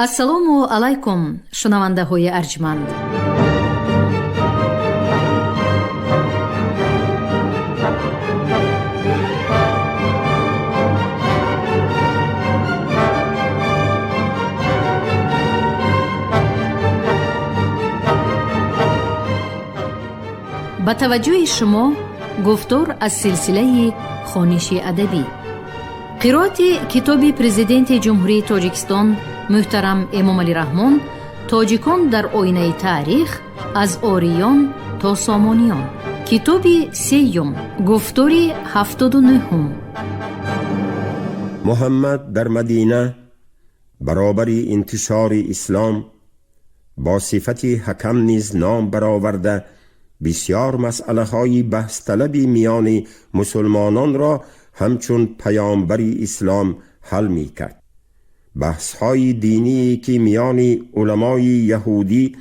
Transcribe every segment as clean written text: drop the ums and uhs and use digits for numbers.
ассалому алайкум, шунавандаҳои арҷманд. ба таваҷҷӯҳи шумо гуфтор аз силсилаи хониши адабӣ. қироати китоби президенти ҷумҳурии Тоҷикистон муҳтарам Эмомалӣ Раҳмон «Тоҷикон дар оинаи таърих аз ориён то сомониён». китоби сеюм, гуфтори 79. محمد در مدینه برابر انتشار اسلام با صفت حکم نیز نام برآورده بسیار مسئله های بحث طلبی میان مسلمانان را همچون پیامبر اسلام حل می کرد. بحث های دینی که میان علمای یهودی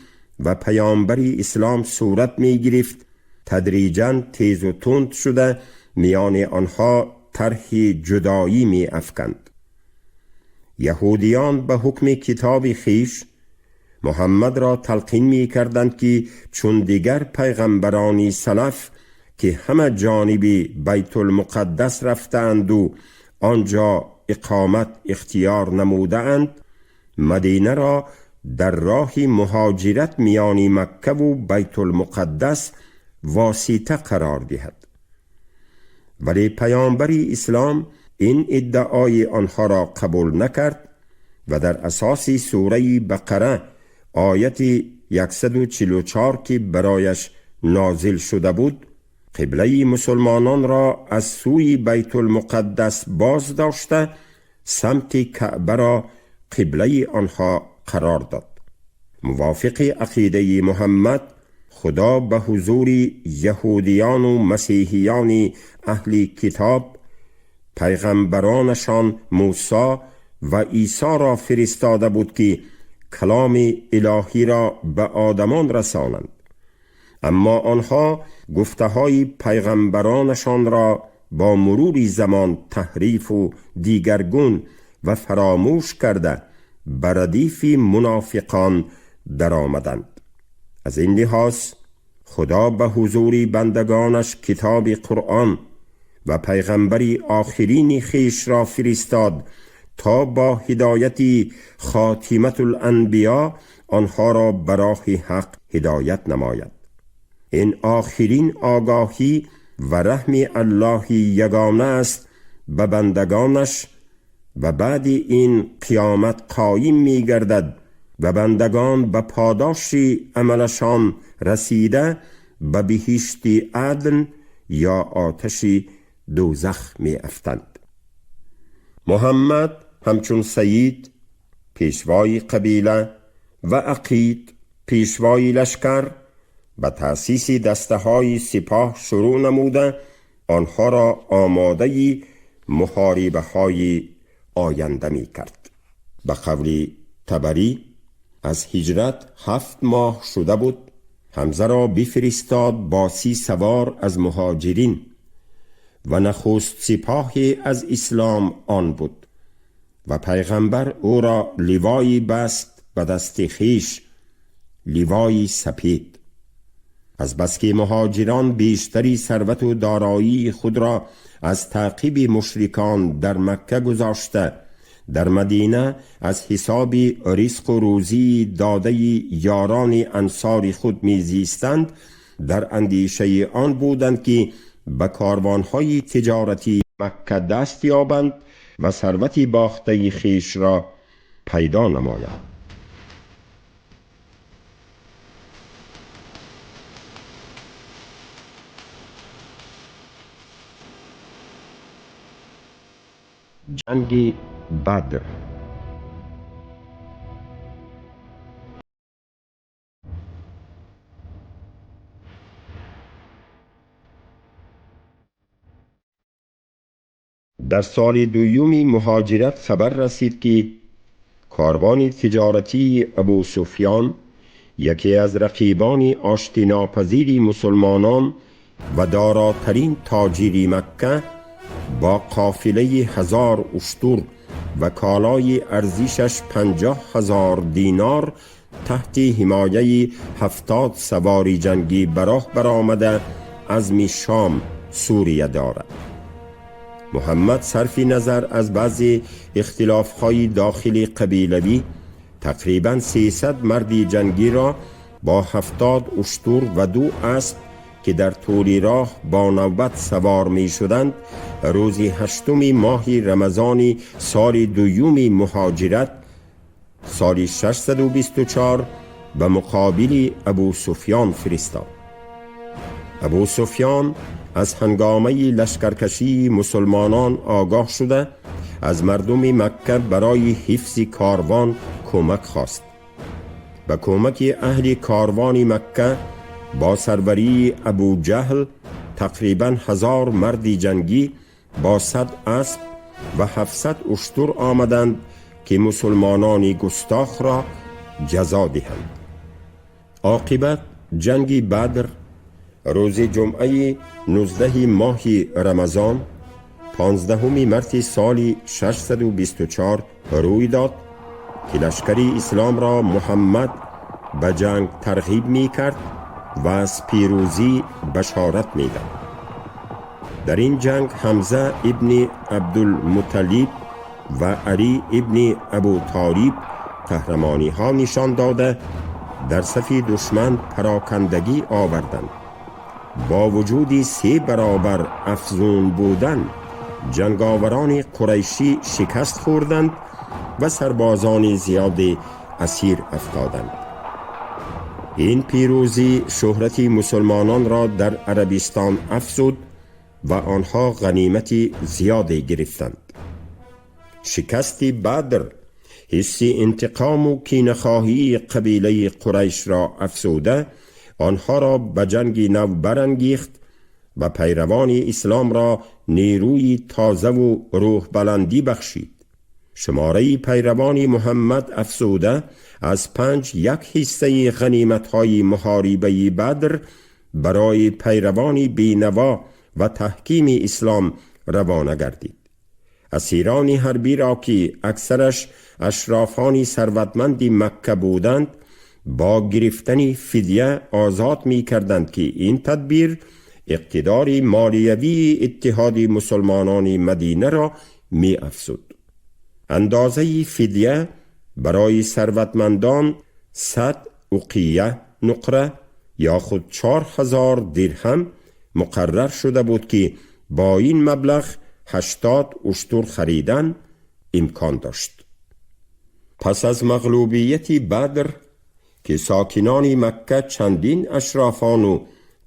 و پیامبر اسلام صورت می گرفت تدریجاً تیز و تند شده میان آنها طرح جدایی می افکند. یهودیان به حکم کتاب خویش محمد را تلقین می کردند که چون دیگر پیغمبرانی سلف که همه جانب بیت المقدس رفتند و آنجا اقامت اختیار نموده اند، مدینه را در راه مهاجرت میان مکه و بیت المقدس واسطه قرار دهد. ولی پیامبر اسلام این ادعای آنها را قبول نکرد و در اساس سوره بقره آیت 144 که برایش نازل شده بود قبله مسلمانان را از سوی بیت المقدس باز داشته سمت کعبه را قبله آنها قرار داد. موافق عقیده محمد خدا به حضور یهودیان و مسیحیان اهل کتاب پیغمبرانشان موسی و عیسی را فرستاده بود که کلام الهی را به آدمان رسانند، اما آنها گفته های پیغمبرانشان را با مرور زمان تحریف و دیگرگون و فراموش کرده به ردیف منافقان در آمدند. از این لحاظ خدا به حضور بندگانش کتاب قرآن و پیغمبری آخرین خویش را فرستاد تا با هدایت خاتمة الانبیا آنها را به راه حق هدایت نماید. این آخرین آگاهی و رحم الله یگانه است به بندگانش و بعد این قیامت قایم می گردد و بندگان به پاداش عملشان رسیده به بهشت عدن یا آتش دوزخ می افتند. محمد همچون سید پیشوای قبیله و عقید پیشوای لشکر به تأسیس دسته های سپاه شروع نموده آنها را آماده محاربه های آینده می کرد. به قول طبری از هجرت 7 ماه شده بود حمزه را بفرستاد با 30 سوار از مهاجرین و نخست سپاه از اسلام آن بود و پیغمبر او را لیوایی بست به دست خویش، لیوایی سپید. از بس که مهاجران بیشتری ثروت و دارایی خود را از تعقیب مشرکان در مکه گذاشته در مدینه از حساب رزق و روزی داده یاران انصار خود میزیستند، در اندیشه آن بودند که به کاروانهای تجارتی مکه دست یابند و ثروتی باخته خویش را پیدا نمایند. جنگ بدر. در سال دوم مهاجرت خبر رسید که کاروان تجارتی ابو سفیان، یکی از رقیبان آشتیناپذیر مسلمانان و داراترین تاجر مکه، با قافله 1000 اشتر و کالای ارزشش 50,000 دینار تحت حمایه 70 سواری جنگی براه برآمده عزم شام سوریه دارد. محمد صرف نظر از بعضی اختلاف‌های داخلی قبیلوی تقریباً 300 مردی جنگی را با 70 اشتر و 2 اسب که در طول راه با نوبت سوار می شدند روز 8 ماه رمضان سال دوم مهاجرت سال 624 به مقابل ابو سفیان فرستاد. ابو سفیان از هنگامه لشکرکشی مسلمانان آگاه شده از مردم مکه برای حفظ کاروان کمک خواست. به کمک اهل کاروان مکه با سروری ابو جهل تقریباً 1000 مرد جنگی با 100 اسب و 700 اشتر آمدند که مسلمانان گستاخ را جزا دهند. عاقبت جنگ بدر روز جمعه 19 ماه رمضان 15 مارس سال 624 روی داد که لشکر اسلام را محمد به جنگ ترغیب می کرد و از پیروزی بشارت می داد. در این جنگ حمزه ابن عبدالمطلب و علی ابن ابو طالب قهرمانی ها نشان داده در صف دشمن پراکندگی آوردند. با وجود 3 برابر افزون بودن جنگاوران قریشی شکست خوردند و سربازان زیاد اسیر افتادند. این پیروزی شهرت مسلمانان را در عربستان افزود و آنها غنیمت زیادی گرفتند. شکست بدر حس انتقام و کینه‌خواهی قبیله قریش را افزوده آنها را به جنگ نو برانگیخت و پیروان اسلام را نیروی تازه و روح بلندی بخشید. شماره پیروان محمد افزوده از 5 1/5 غنیمت‌های محاربه بدر برای پیروان بینوا و تحکیم اسلام روانه گردید. اسیران حربی را که اکثرش اشرافان ثروتمند مکه بودند با گرفتن فدیه آزاد می کردند که این تدبیر اقتدار مالیوی اتحاد مسلمانان مدینه را می افزود. اندازه فدیه برای ثروتمندان 100 اوقیه نقره یا خود 4000 درهم مقرر شده بود که با این مبلغ 80 اشتر خریدن امکان داشت. پس از مغلوبیت بدر که ساکنان مکه چندین اشرافان و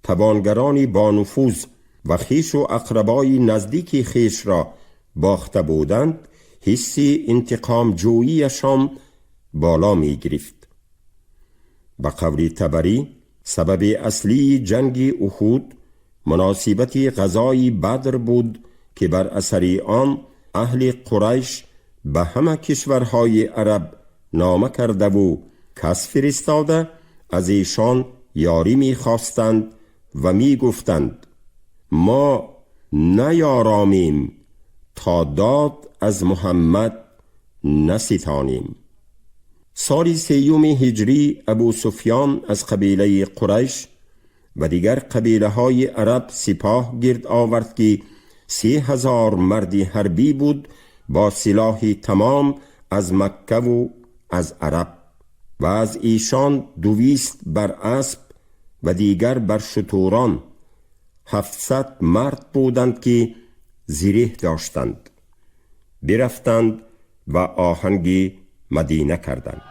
توانگران با نفوذ و خویش و اقربای نزدیک خویش را باخته بودند، حس انتقام جوییشان بالا می گرفت. به قول طبری سبب اصلی جنگ احد مناسبت غزای بدر بود که بر اثر آن اهل قریش به همه کشورهای عرب نامه کرده و کس فرستاده از ایشان یاری می خواستند و می گفتند ما نیارامیم تا داد از محمد نستانیم. سال 3 هجری ابو سفیان از قبیله قریش و دیگر قبیله های عرب سپاه گرد آورد که 30,000 مرد حربی بود با سلاح تمام از مکه و از عرب و از ایشان 200 بر اسب و دیگر بر شتران 700 مرد بودند که زره داشتند. برفتند و آهنگ مدینه کردند.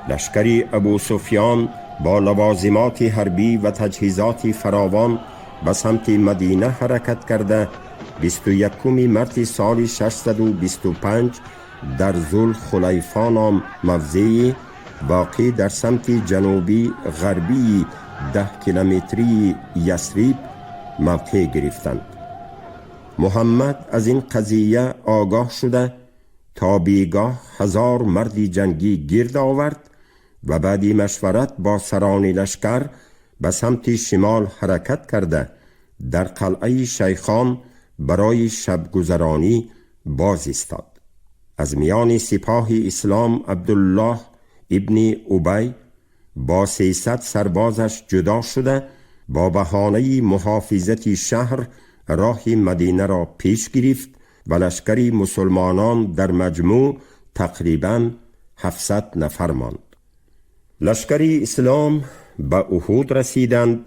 لشکر ابو سفیان با لوازمات حربی و تجهیزات فراوان به سمت مدینه حرکت کرده 21 مارس سال 625 در ذوالخلیفه نام موضعی واقع در سمت جنوبی غربی 10 کیلومتری یثرب موقع گرفتند. محمد از این قضیه آگاه شده تا بیگاه 1000 مرد جنگی گرد آورد و بعد مشورت با سران لشکر به سمت شمال حرکت کرده در قلعه شیخان برای شب گذرانی باز ایستاد. از میان سپاه اسلام عبدالله ابن ابی با 300 سربازش جدا شده با بهانه محافظت شهر راه مدینه را پیش گرفت و لشکری مسلمانان در مجموع تقریباً 700 نفر ماند. لشکری اسلام به احد رسیدند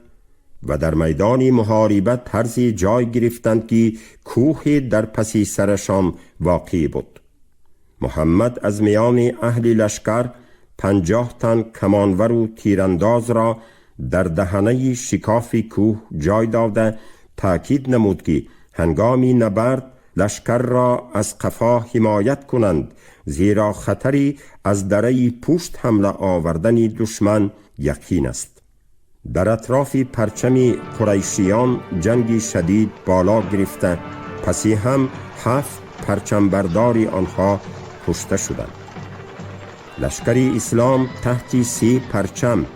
و در میدان محاربه طرزی جای گرفتند که کوه در پس سرشان واقع بود. محمد از میان اهل لشکر 50 تن کمانور و تیرانداز را در دهنه شکاف کوه جای داده تأکید نمود که هنگام نبرد لشکر را از قفا حمایت کنند، زیرا خطری از دره پشت حمله آوردن دشمن یقین است. در اطراف پرچم قریشیان جنگ شدید بالا گرفته، پسی هم 7 پرچم بردار آنها کشته شدند. لشکر اسلام تحت 3 پرچم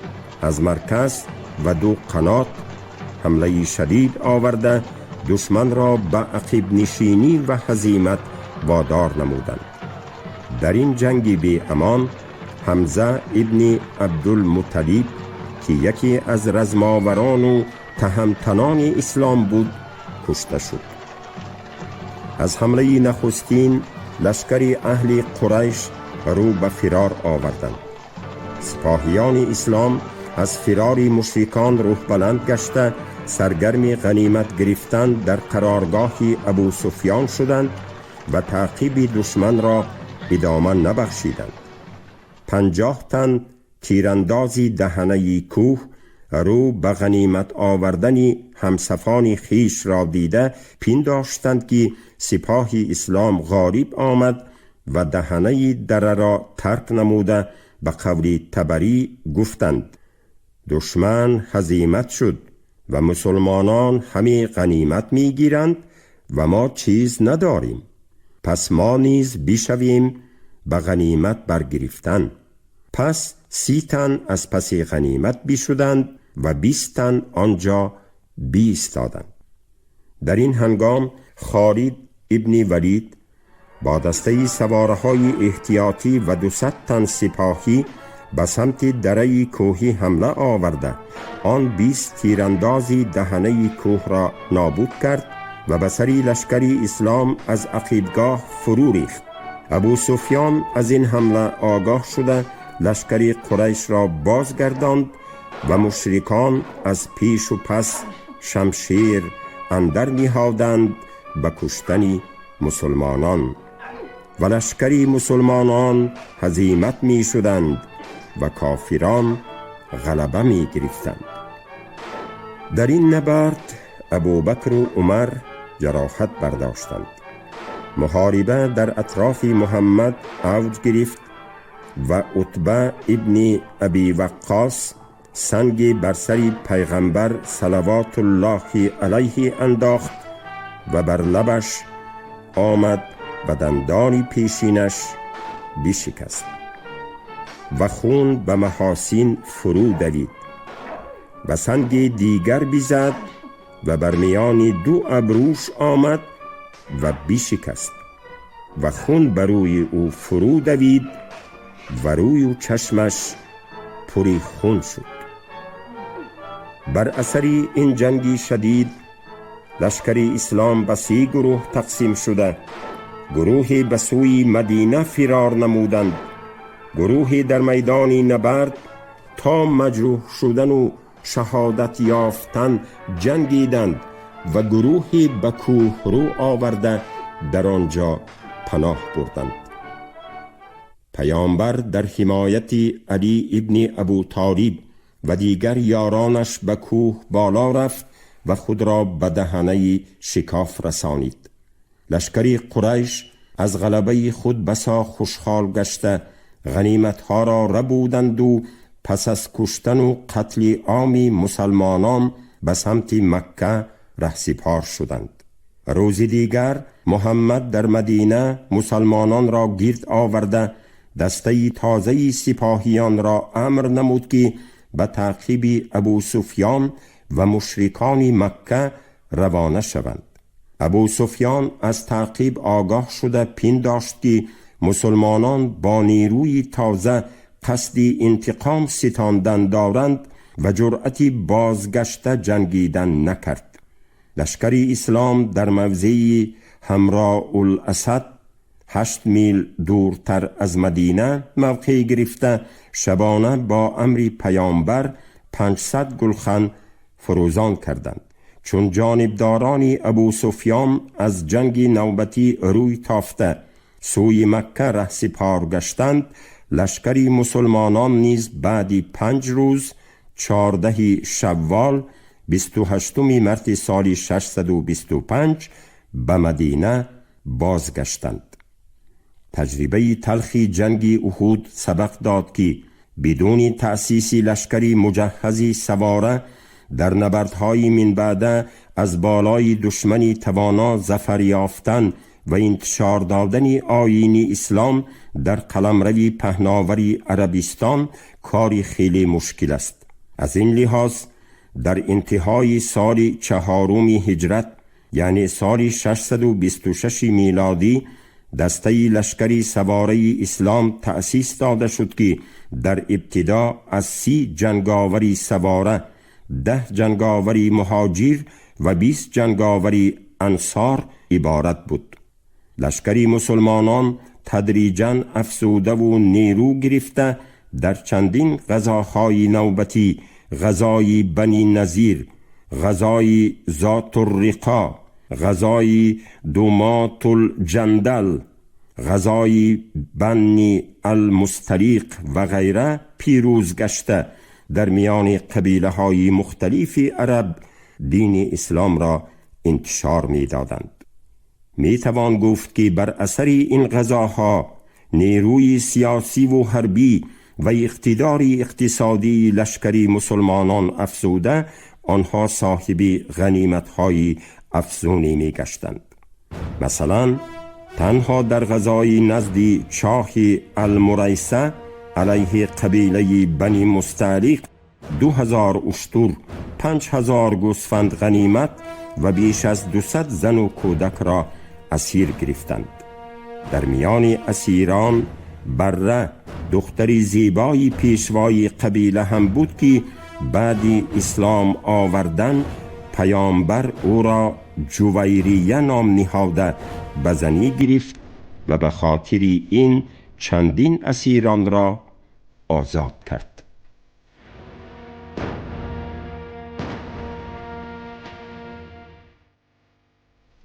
از مرکز و 2 قنات حمله شدید آورده دشمن را به عقب نشینی و هزیمت وادار نمودند. در این جنگ بی امان حمزه ابن عبدالمطلب که یکی از رزماوران و تهمتنان اسلام بود کشته شد. از حمله نخستین لشکر اهل قریش رو به فرار آوردند. سپاهیان اسلام از فرار مشرکان روح بلند گشته سرگرم غنیمت گرفتن در قرارگاه ابو سفیان شدند و تعقیب دشمن را ادامه نبخشیدند. 50 تن تیراندازی دهنه کوه رو به غنیمت آوردن همسفان خیش را دیده پنداشتند که سپاه اسلام غالب آمد و دهنه دره را ترک نموده به قول طبری گفتند دشمن هزیمت شد و مسلمانان همه غنیمت می گیرند و ما چیز نداریم، پس ما نیز بشویم به غنیمت برگرفتن. پس 30 تن از پس غنیمت بشدند و 20 تن آنجا بیستادند. در این هنگام خالد ابن ولید با دسته سوارهای احتیاطی و 200 تن سپاهی به سمت دره کوهی حمله آورده آن 20 تیراندازی دهنه کوه را نابود کرد و به سری لشکری اسلام از عقیبگاه فرو ریخت. ابو سفیان از این حمله آگاه شده لشکری قریش را بازگرداند و مشرکان از پیش و پس شمشیر اندر نهادند به کشتن مسلمانان و لشکری مسلمانان هزیمت می شدند و کافران غلبه می گرفتند. در این نبرد ابوبکر و عمر جراحت برداشتند. محاربه در اطراف محمد اوج گرفت و عتبه ابن ابی وقاص سنگ بر سر پیغمبر صلوات الله علیه انداخت و بر لبش آمد و دندان پیشینش بشکست و خون به محاسن فرو دوید و سنگ دیگر بزد و بر میان 2 ابروش آمد و بشکست و خون بر روی او فرو دوید و روی و چشمش پری خون شد. بر اثر این جنگ شدید لشکر اسلام به 3 گروه تقسیم شده، گروهی به سوی مدینه فرار نمودند، گروهی در میدان نبرد تا مجروح شدن و شهادت یافتن جنگیدند و گروهی به کوه رو آورده در آنجا پناه بردند. پیامبر در حمایت علی ابن ابو طالب و دیگر یارانش به کوه بالا رفت و خود را به دهنه شکاف رسانید. لشکری قریش از غلبه خود بسا خوشحال گشته غنیمتها را ربودند و پس از کشتن و قتل عام مسلمانان به سمت مکه رهسپار شدند. روز دیگر محمد در مدینه مسلمانان را گرد آورده دسته تازه سپاهیان را امر نمود که به تعقیب ابو سفیان و مشرکان مکه روانه شوند. ابو سفیان از تعقیب آگاه شده پنداشت که مسلمانان با نیروی تازه قصدی انتقام ستاندن دارند و جرأتی بازگشته جنگیدن نکرد. لشکری اسلام در موضعی حمراء الاسد 8 میل دورتر از مدینه موقع گرفته شبانه با امر پیامبر 500 گلخن فروزان کردند. چون جانبداران ابو سفیان از جنگ نوبتی روی تافته سوی مکه رهسپار گشتند، لشکری مسلمانان نیز بعد 5 روز 14 شوال 28 مارس سال 625 به مدینه بازگشتند. تجربه تلخی جنگ احد سبق داد که بدون تأسیس لشکری مجهزی سواره در نبردهای من بعد از بالای دشمنی توانا ظفر یافتن و انتشار دادن آیین اسلام در قلمرو پهناوری عربستان کاری خیلی مشکل است. از این لحاظ در انتهای سال 4 هجرت یعنی سال 626 میلادی دسته لشکری سواره اسلام تأسیس داده شد که در ابتدا از 30 جنگاوری سواره، 10 جنگاوری مهاجر و 20 جنگاوری انصار عبارت بود. لشکری مسلمانان تدریجاً افزوده و نیرو گرفته در چندین غزاهای نوبتی، غزای بنی نظیر، غزای ذات الرقا، غزای دومات الجندل، غزای بنی المستلیق و غیره پیروز گشته در میان قبیله های مختلف عرب دین اسلام را انتشار می دادند. می توان گفت که بر اثر این غزاها نیروی سیاسی و حربی و اقتدار اقتصادی لشکری مسلمانان افزوده آنها صاحب غنیمت‌های افزونی می گشتند. مثلا تنها در غزای نزد چاه المریسه علیه قبیله بنی مستعلیق 2000 اشتر، 5000 گوسفند غنیمت و بیش از 200 زن و کودک را اسیر گرفتند. در میان اسیران بره دختری زیبای پیشوای قبیله هم بود که بعد اسلام آوردن پیامبر او را جویریه نام نهاده به زنی گرفت و به خاطر این چندین اسیران را آزاد کرد.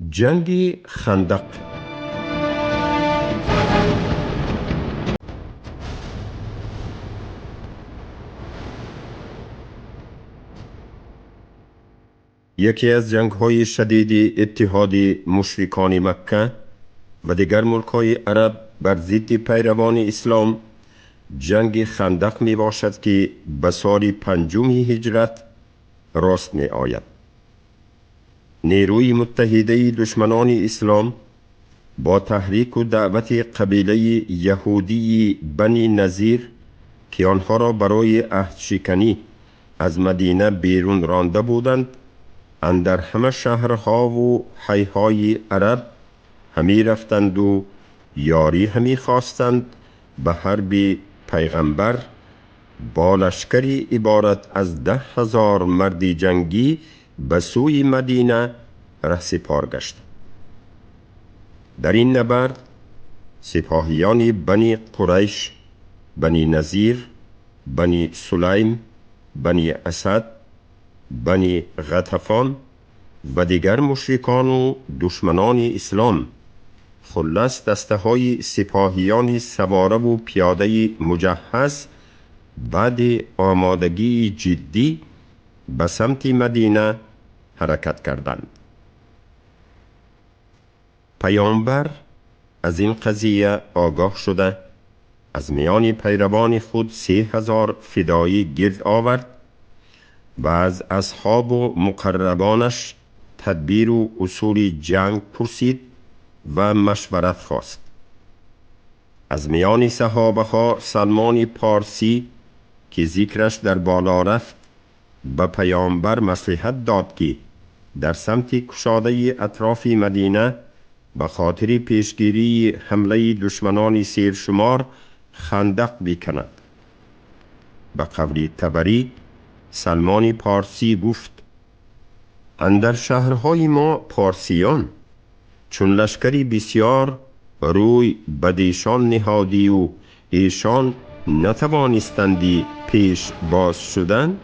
جنگ خندق. یکی از جنگ‌های شدید اتحاد مشرکان مکه و دیگر ملک‌های عرب بر ضد پیروان اسلام جنگ خندق می باشد که به سال 5 هجرت راست می آید. نیروی متحده دشمنان اسلام با تحریک و دعوت قبیله یهودی بنی نظیر که آنها را برای عهد شکنی از مدینه بیرون رانده بودند، اندر همه شهرها و حیهای عرب همی رفتند و یاری همی خواستند به حرب پیغمبر با لشکری عبارت از 10,000 مرد جنگی به سوی مدینه رهسپار گشت. در این نبرد سپاهیان بنی قریش، بنی نظیر، بنی سلیم، بنی اسد، بنی غطفان و دیگر مشرکان و دشمنان اسلام، خلاص دسته های سپاهیان سواره و پیاده مجهز بعد آمادگی جدی به سمت مدینه حرکت کردند. پیامبر از این قضیه آگاه شده از میان پیروان خود 3000 فدایی گرد آورد و از اصحاب و مقربانش تدبیر و اصول جنگ پرسید و مشورت خواست. از میان صحابه ها سلمان پارسی که ذکرش در بالا رفت به پیامبر مصلحت داد که در سمت کشاده اطراف مدینه به خاطر پیشگیری حمله دشمنان سیرشمار خندق بیکند. به قول طبری سلمان پارسی گفت: اندر شهرهای ما پارسیان چون لشکری بسیار روی بدیشان نهادی و ایشان نتوانستندی پیش باز شدن،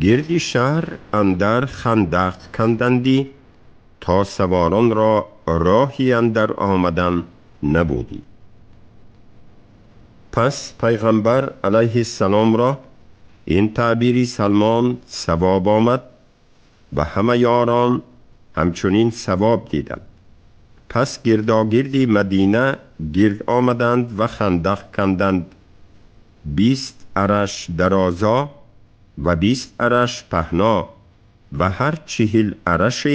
گردی شهر اندر خندق کندندی تا سواران را راهی اندر آمدن نبودی. پس پیغمبر علیه السلام را این تعبیری سلمان ثواب آمد و همه یاران همچنین ثواب دیدند. پس گرداگردی مدینه گرد آمدند و خندق کندند، 20 ارش درازا و 20 ارش پهنا و هر 40 ارش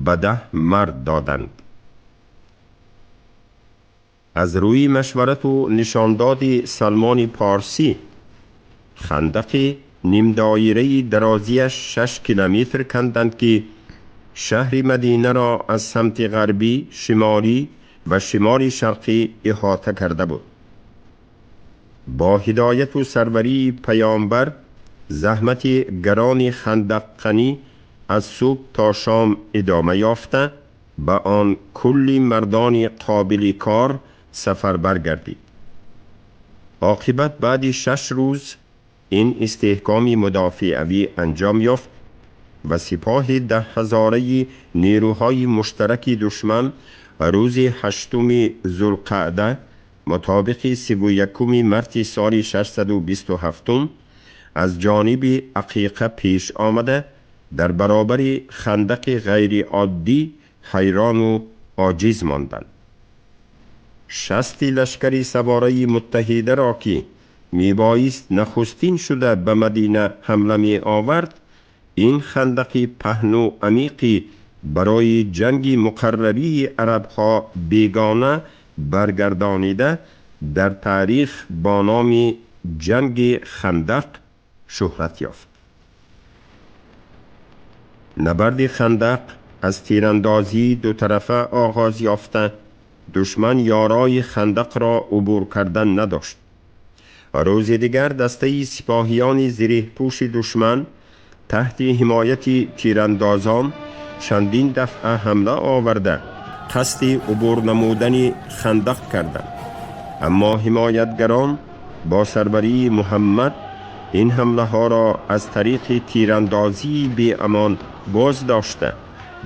به 10 مرد دادند. از روی مشورت و نشانداد سلمان پارسی خندق نیم دایره درازیش 6 کیلومتر کندند که شهر مدینه را از سمت غربی، شمالی و شمال شرقی احاطه کرده بود. با هدایت و سروری پیامبر زحمت گران خندق کنی از صبح تا شام ادامه یافته به آن کلی مردان قابل کار سفربر گردید. عاقبت بعد 6 روز این استحکام مدافعوی انجام یافت و سپاه 10,000 نیروهای مشترک دشمن روز 8 ذوالقعده مطابق 31 مارس سال 627 از جانب عقیقه پیش آمده در برابر خندق غیر عادی حیران و عاجز ماندند. 60 لشکر سواره متحده را که میبایست نخستین شده به مدینه حمله می آورد، این خندق پهن و عمیقی برای جنگ مقرری عربها بیگانه برگردانیده در تاریخ با نام جنگ خندق شهرت یافت. نبرد خندق از تیراندازی دو طرفه آغاز یافته دشمن یارای خندق را عبور کردن نداشت. روز دیگر دسته سپاهیان زره پوش دشمن تحت حمایت تیراندازان چندین دفعه حمله آورده قصد عبور نمودن خندق کردند، اما حمایتگران با سروری محمد این حمله ها را از طریق تیراندازی بی امان باز داشته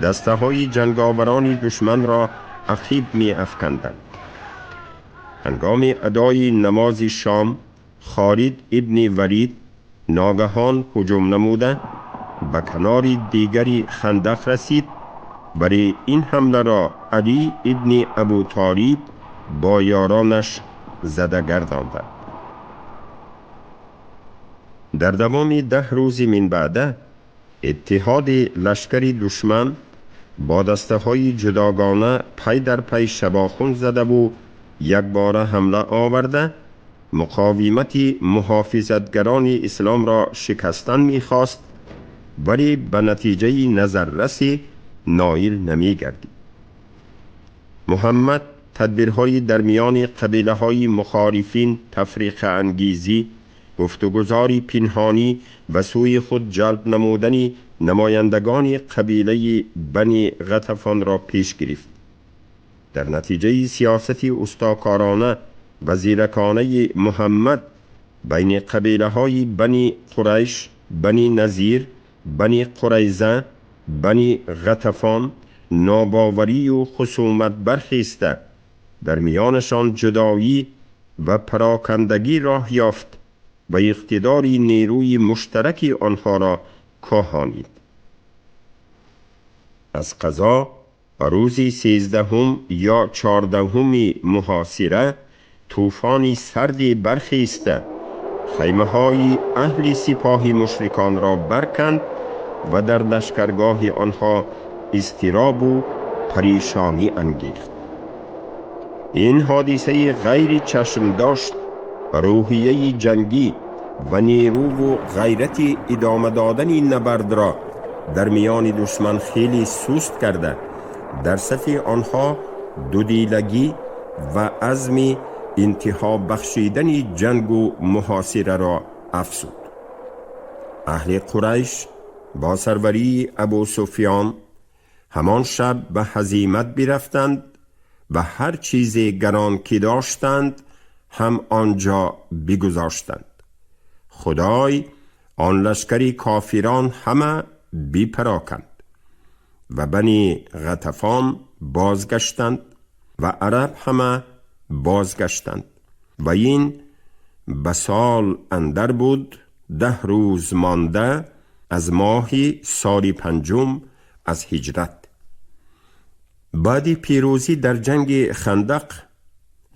دسته های جنگاوران دشمن را عقیب می افکندند. هنگام ادای نماز شام خالد ابن ولید ناگهان هجوم نموده به کنار دیگری خندق رسید. برای این حمله را علی ابن ابو طالب با یارانش زده گرداندند. در دوام 10 روز من بعد اتحاد لشکر دشمن با دسته های جداگانه پی در پی شباخون زده و یک بار حمله آورده مقاومت محافظتگران اسلام را شکستن می‌خواست، ولی به نتیجه نظررسی نائل نمی‌گردید. محمد تدبیرهای در میان قبیله های مخالفین تفریق انگیزی، گفتگوزاری پنهانی و سوی خود جلب نمودن نمایندگان قبیله بنی غطفان را پیش گرفت. در نتیجه سیاست استاکارانه و زیرکانه محمد بین قبیله های بنی قریش، بنی نذیر، بنی قریظه، بنی غطفان ناباوری و خصومت برخیسته در میانشان جدایی و پراکندگی راه یافت و اقتدار نیروی مشترک آنها را کاهانید. از قضا روز 13 یا 14 محاصره طوفانی سردی برخیسته خیمه های اهل سپاه مشرکان را برکند و در لشکرگاه آنها اضطراب و پریشانی انگیخت. این حادثه غیر چشم داشت روحیه جنگی و نیرو و غیرت ادامه دادن نبرد را در میان دشمن خیلی سست کرده در صف آنها دودیلگی و عزم انتها بخشیدن جنگ و محاصره را افزود. اهل قریش با سروری ابو سفیان همان شب به هزیمت برفتند و هر چیز گران که داشتند هم آنجا بگذاشتند. خدای آن لشکری کافران همه بی‌پراکند و بنی غطفان بازگشتند و عرب همه بازگشتند و این به سال اندر بود 10 روز مانده از ماه سال 5 از هجرت. بعد پیروزی در جنگ خندق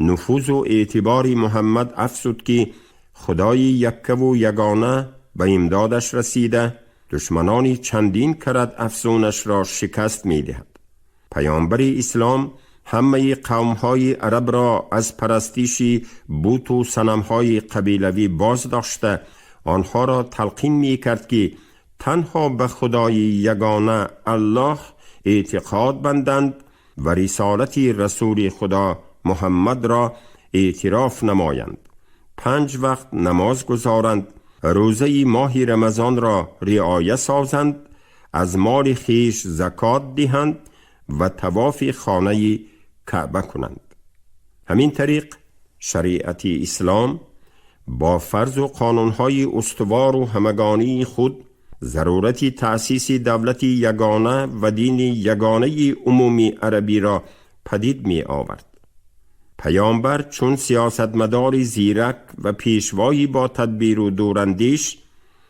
نفوذ و اعتبار محمد افزود که خدای یکه و یگانه به امدادش رسیده دشمنانی چندین کرد افزونش را شکست می دهد. پیامبر اسلام همه قومهای عرب را از پرستش بت و صنمهای قبیلوی باز داشته آنها را تلقین می کرد که تنها به خدای یگانه الله اعتقاد بندند و رسالت رسول خدا محمد را اعتراف نمایند، 5 وقت نماز گزارند، روزه ماه رمضان را رعایت سازند، از مال خیش زکات دهند و طواف خانه کعبه کنند. همین طریق شریعت اسلام با فرض و قانونهای استوار و همگانی خود ضرورت تأسیس دولت یگانه و دین یگانه عمومی عربی را پدید می آورد. پیامبر چون سیاستمدار زیرک و پیشوایی با تدبیر و دوراندیش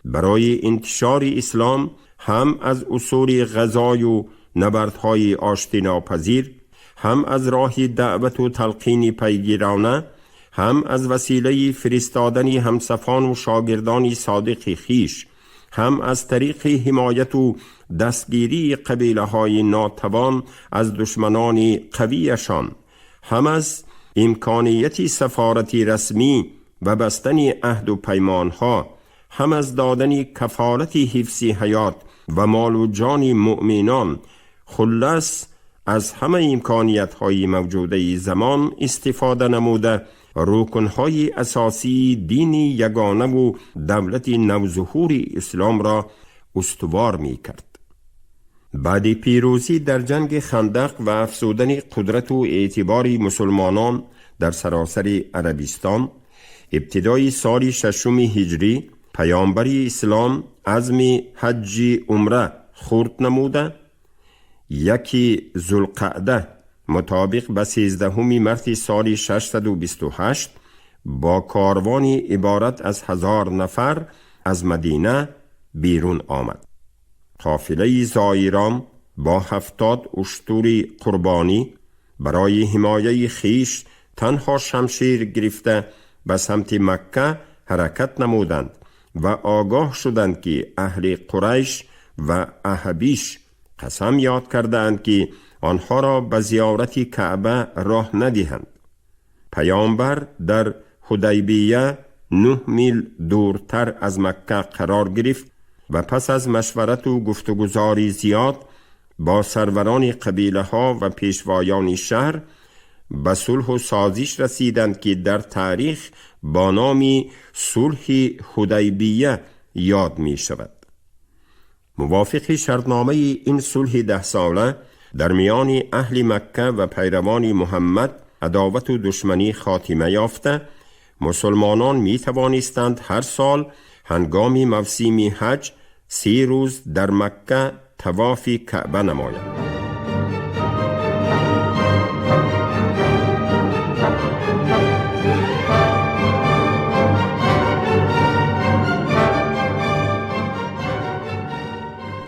برای انتشار اسلام هم از اصول غزای و نبردهای آشتیناپذیر، هم از راه دعوت و تلقین پیگیرانه، هم از وسیله فرستادن همصفان و شاگردان صادق خیش، هم از طریق حمایت و دستگیری قبیله های ناتوان از دشمنان قویشان، هم از امکانیت سفارتی رسمی و بستن عهد و پیمانها، هم از دادن کفالت حفظ حیات و مال و جان مؤمنان، خلاص از همه امکانیت های موجوده زمان استفاده نموده رکنهای اساسی دین یگانه و دولت نوظهور اسلام را استوار می کرد. بعد پیروزی در جنگ خندق و افزودن قدرت و اعتبار مسلمانان در سراسر عربستان، ابتدای سال 6 هجری پیامبر اسلام عزم حج عمره خرد نموده 1 ذوالقعده مطابق به 13 مارس سال 628 با کاروانی عبارت از 1000 نفر از مدینه بیرون آمد. قافله زائران با 70 اشتر قربانی برای حمایه خیش تنها شمشیر گرفته به سمت مکه حرکت نمودند و آگاه شدند که اهل قریش و احابیش قسم یاد کردند که آنها را به زیارت کعبه راه ندهند. پیامبر در حدیبیه 9 میل دورتر از مکه قرار گرفت و پس از مشورت و گفتگوزاری زیاد با سروران قبیله ها و پیشوایان شهر به صلح و سازش رسیدند که در تاریخ با نام صلح حدیبیه یاد می شود. موافق شرطنامه این صلح 10 ساله در میان اهل مکه و پیروان محمد عداوت و دشمنی خاتمه یافته، مسلمانان می توانستند هر سال هنگام موسم حج 3 روز در مکه طواف کعبه نمایند.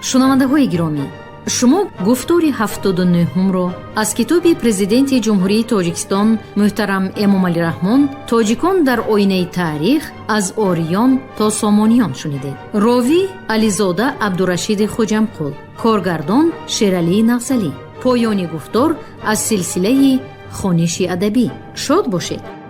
شنونده های گرامی، شما گفتار 79 رو از کتاب پرزیدنت جمهوری تاجیکستان محترم امامعلی رحمون تاجیکان در آینه تاریخ از آریان تا سامانیان شنیدید. راوی علیزاده عبدالرشید خوجمقل، کارگردان شیرعلی نغزلی. پایان گفتار از سلسله خوانش ادبی. شاد باشید.